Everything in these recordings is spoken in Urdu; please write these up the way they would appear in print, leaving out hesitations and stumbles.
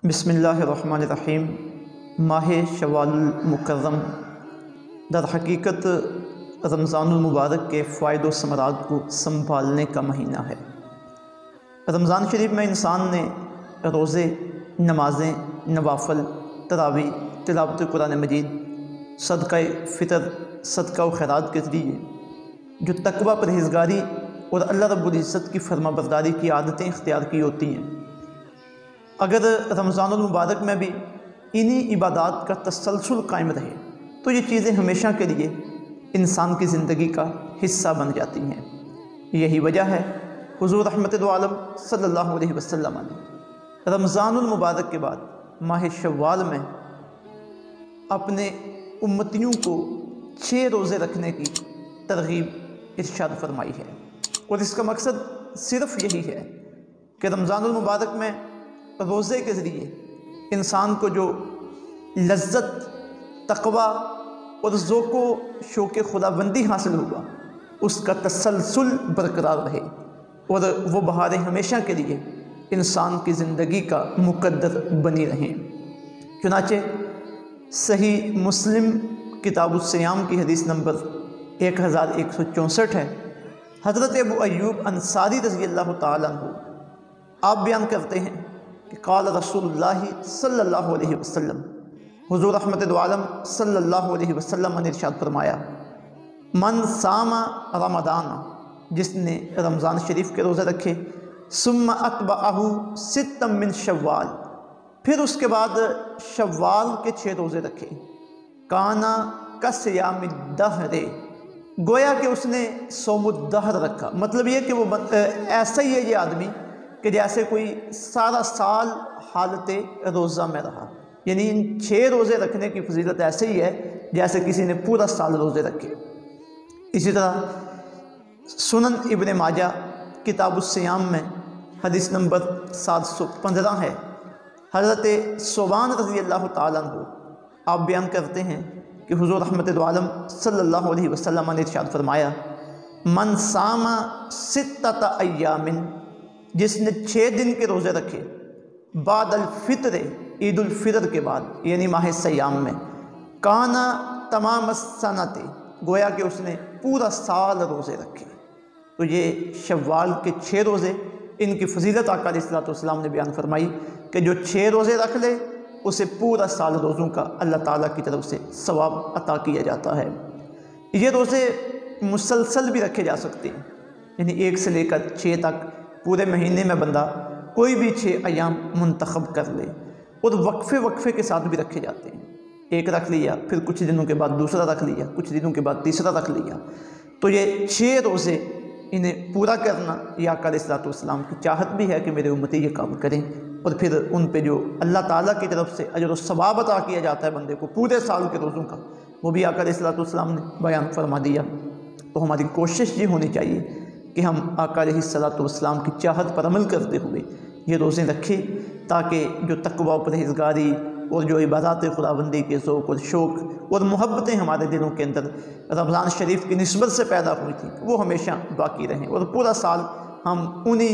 بسم اللہ الرحمن الرحیم۔ ماہ شوال المکرم در حقیقت رمضان المبارک کے فوائد و ثمرات کو سنبھالنے کا مہینہ ہے۔ رمضان شریف میں انسان نے روزے، نمازیں، نوافل، تراویح، تلاوت قرآن مجید، صدقہ فطر، صدقہ و خیرات کے ذریعے جو تقوی، پرہیزگاری اور اللہ رب العزت کی فرما برداری کی عادتیں اختیار کی ہوتی ہیں، اگر رمضان المبارک میں بھی انہی عبادات کا تسلسل قائم رہے تو یہ چیزیں ہمیشہ کے لیے انسان کی زندگی کا حصہ بن جاتی ہیں۔ یہی وجہ ہے حضور رحمت دو عالم صلی اللہ علیہ وسلم نے رمضان المبارک کے بعد ماہ شوال میں اپنے امتیوں کو 6 روزے رکھنے کی ترغیب ارشاد فرمائی ہے، اور اس کا مقصد صرف یہی ہے کہ رمضان المبارک میں روزے کے ذریعے انسان کو جو لذت، تقوی اور ذوق و شوق خداوندی حاصل ہوگا اس کا تسلسل برقرار رہے اور وہ بہاریں ہمیشہ کے لیے انسان کی زندگی کا مقدر بنی رہیں۔ چنانچہ صحیح مسلم کتاب الصیام کی حدیث نمبر 1164 ہے۔ حضرت ابو ایوب انصاری رضی اللہ تعالیٰ عنہ آپ بیان کرتے ہیں کہ قال رسول اللہ صلی اللہ علیہ وسلم، حضور رحمت دو عالم صلی اللہ علیہ وسلم نے ارشاد فرمایا، من صام رمضان، جس نے رمضان شریف کے روزے رکھے، ثم اتبعہ ستا من شوال، پھر اس کے بعد شوال کے 6 روزے رکھے، کانا کصیام الدہر، گویا کہ اس نے صوم الدہر رکھا۔ مطلب یہ کہ وہ ایسا ہی ہے یہ آدمی کہ جیسے کوئی سارا سال حالت روزہ میں رہا، یعنی ان 6 روزے رکھنے کی فضیلت ایسے ہی ہے جیسے کسی نے پورا سال روزے رکھے۔ اسی طرح سنن ابن ماجہ کتاب الصیام میں حدیث نمبر 715 ہے۔ حضرت صوبان رضی اللہ تعالیٰ عنہ آپ بیان کرتے ہیں کہ حضور رحمت دو عالم صلی اللہ علیہ وسلم نے ارشاد فرمایا، من صام 6 ایام، جس نے 6 دن کے روزے رکھے، بعد الفطر، عید الفطر کے بعد یعنی ماہ سیام میں، کانا تمام السنۃ، گویا کہ اس نے پورا سال روزے رکھے۔ تو یہ شوال کے 6 روزے، ان کی فضیلت آقا علیہ السلام نے بیان فرمائی کہ جو 6 روزے رکھ لے اسے پورا سال روزوں کا اللہ تعالیٰ کی طرف سے ثواب عطا کیا جاتا ہے۔ یہ روزے مسلسل بھی رکھے جا سکتے ہیں، یعنی 1 سے لے کر 6 تک، پورے مہینے میں بندہ کوئی بھی 6 ایام منتخب کر لے، اور وقفے کے ساتھ بھی رکھے جاتے ہیں۔ ایک رکھ لیا، پھر کچھ دنوں کے بعد دوسرا رکھ لیا، کچھ دنوں کے بعد تیسرا رکھ لیا۔ تو یہ 6 روزے انہیں پورا کرنا یہ آقا علیہ السلام کی چاہت بھی ہے کہ میرے امتی یہ کام کریں، اور پھر ان پہ جو اللہ تعالیٰ کی طرف سے اجر و ثواب عطا کیا جاتا ہے بندے کو پورے سال کے روزوں کا، وہ بھی آقا علیہ السلام نے بیان فرما دیا۔ تو ہماری کوشش یہ ہونی چاہیے کہ ہم آقا علیہ السلام کی چاہت پر عمل کرتے ہوئے یہ روزے رکھیں، تاکہ جو تقوی و پرہیزگاری اور جو عبادات خداوندی کے ذوق اور شوق اور محبتیں ہمارے دلوں کے اندر رمضان شریف کی نسبت سے پیدا ہوئی تھیں وہ ہمیشہ باقی رہیں، اور پورا سال ہم انہی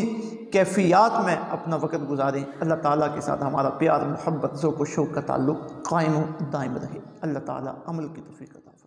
کیفیات میں اپنا وقت گزاریں۔ اللہ تعالیٰ کے ساتھ ہمارا پیار، محبت، ذوق و شوق کا تعلق قائم و دائم رہے۔ اللہ تعالیٰ عمل کی توفیق عطا فرمائے۔